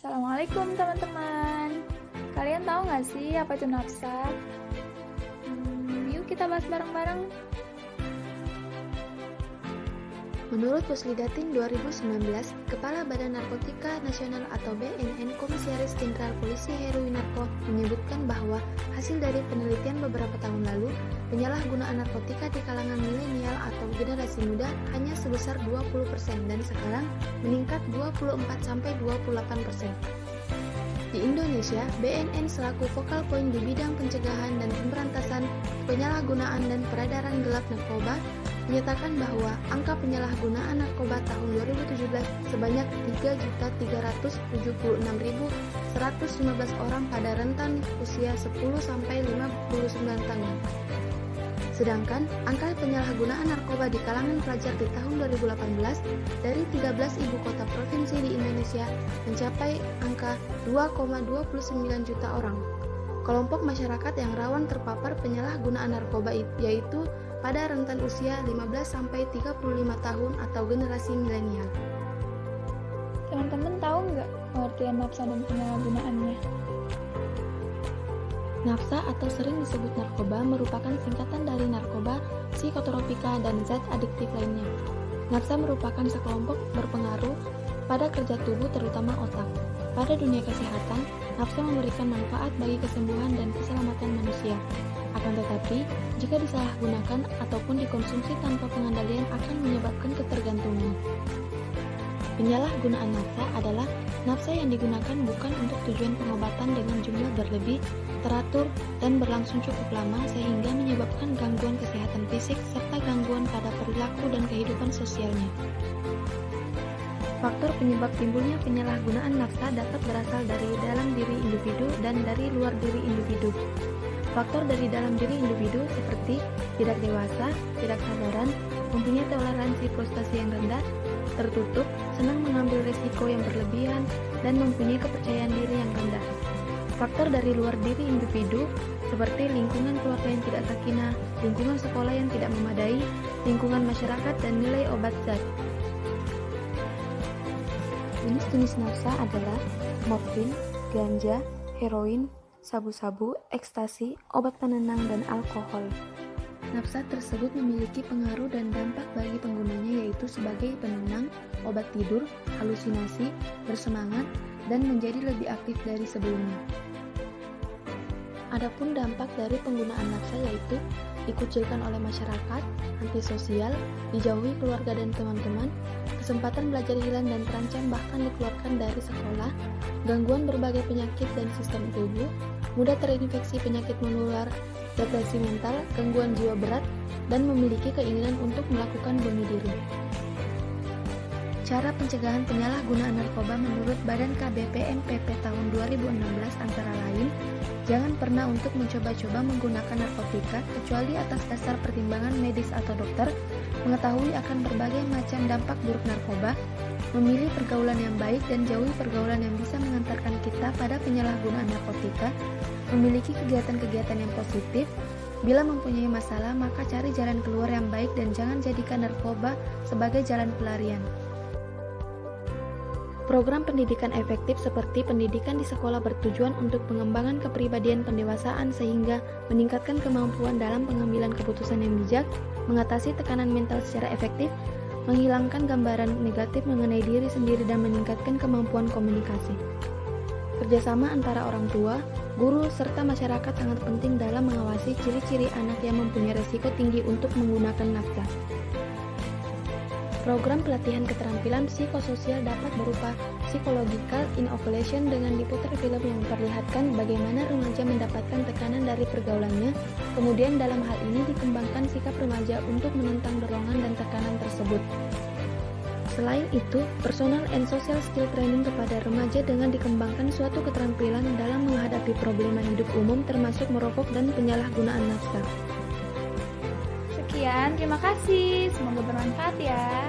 Assalamualaikum teman-teman. Kalian tahu nggak sih apa itu nafsa? Yuk kita bahas bareng-bareng. Menurut Puslidatin 2019, Kepala Badan Narkotika Nasional atau BNN Komisaris Jenderal Polisi Heruwinarko menyebutkan bahwa hasil dari penelitian beberapa tahun lalu, penyalahgunaan narkotika di kalangan milenial atau generasi muda hanya sebesar 20% dan sekarang meningkat 24-28%. Di Indonesia, BNN selaku focal point di bidang pencegahan dan pemberantasan penyalahgunaan dan peredaran gelap narkoba menyatakan bahwa angka penyalahgunaan narkoba tahun 2017 sebanyak 3.376.115 orang pada rentan usia 10-59 tahun. Sedangkan angka penyalahgunaan narkoba di kalangan pelajar di tahun 2018 dari 13 ibu kota provinsi di Indonesia mencapai angka 2,29 juta orang. Kelompok masyarakat yang rawan terpapar penyalahgunaan narkoba yaitu pada rentan usia 15-35 tahun atau generasi milenial. Teman-teman tahu nggak pengertian nafsa dan penyalahgunaannya? Nafsa atau sering disebut narkoba merupakan singkatan dari narkoba, psikotropika, dan zat adiktif lainnya. Nafsa merupakan sekelompok berpengaruh pada kerja tubuh terutama otak. Pada dunia kesehatan, nafsa memberikan manfaat bagi kesembuhan dan keselamatan manusia. Akan tetapi, jika disalahgunakan ataupun dikonsumsi tanpa pengendalian akan menyebabkan ketergantungan. Penyalahgunaan nafsa adalah nafsa yang digunakan bukan untuk tujuan pengobatan dengan jumlah berlebih, teratur, dan berlangsung cukup lama sehingga menyebabkan gangguan kesehatan fisik serta gangguan pada perilaku dan kehidupan sosialnya. Faktor penyebab timbulnya penyalahgunaan nafsa dapat berasal dari dalam diri individu dan dari luar diri individu. Faktor dari dalam diri individu seperti tidak dewasa, tidak sabaran, mempunyai toleransi frustasi yang rendah, tertutup, senang mengambil risiko yang berlebihan, dan mempunyai kepercayaan diri yang rendah. Faktor dari luar diri individu seperti lingkungan keluarga yang tidak sakinah, lingkungan sekolah yang tidak memadai, lingkungan masyarakat, dan nilai obat zat. Jenis-jenis nafsa adalah morfin, ganja, heroin, sabu-sabu, ekstasi, obat penenang, dan alkohol. Nafsa tersebut memiliki pengaruh dan dampak bagi penggunanya yaitu sebagai penenang, obat tidur, halusinasi, bersemangat, dan menjadi lebih aktif dari sebelumnya. Adapun dampak dari penggunaan nafsa yaitu dikucilkan oleh masyarakat, antisosial, dijauhi keluarga dan teman-teman, kesempatan belajar hilang dan terancam bahkan dikeluarkan dari sekolah, gangguan berbagai penyakit dan sistem tubuh, mudah terinfeksi penyakit menular, depresi mental, gangguan jiwa berat, dan memiliki keinginan untuk melakukan bunuh diri. Cara pencegahan penyalahgunaan narkoba menurut Badan KBP-MPP tahun 2016 antara lain, jangan pernah untuk mencoba-coba menggunakan narkotika kecuali atas dasar pertimbangan medis atau dokter, mengetahui akan berbagai macam dampak buruk narkoba, memilih pergaulan yang baik dan jauhi pergaulan yang bisa mengantarkan kita pada penyalahgunaan narkotika, memiliki kegiatan-kegiatan yang positif. Bila mempunyai masalah, maka cari jalan keluar yang baik dan jangan jadikan narkoba sebagai jalan pelarian. Program pendidikan efektif seperti pendidikan di sekolah bertujuan untuk pengembangan kepribadian pendewasaan sehingga meningkatkan kemampuan dalam pengambilan keputusan yang bijak, mengatasi tekanan mental secara efektif, menghilangkan gambaran negatif mengenai diri sendiri dan meningkatkan kemampuan komunikasi. Kerjasama antara orang tua, guru, serta masyarakat sangat penting dalam mengawasi ciri-ciri anak yang mempunyai risiko tinggi untuk menggunakan nafsa. Program pelatihan keterampilan psikososial dapat berupa psychological inoculation dengan diputar film yang memperlihatkan bagaimana remaja mendapatkan tekanan dari pergaulannya, kemudian dalam hal ini dikembangkan sikap remaja untuk menentang dorongan dan tekanan tersebut. Selain itu, personal and social skill training kepada remaja dengan dikembangkan suatu keterampilan dalam menghadapi problema hidup umum termasuk merokok dan penyalahgunaan nafsa. Sekian, terima kasih. Semoga bermanfaat ya.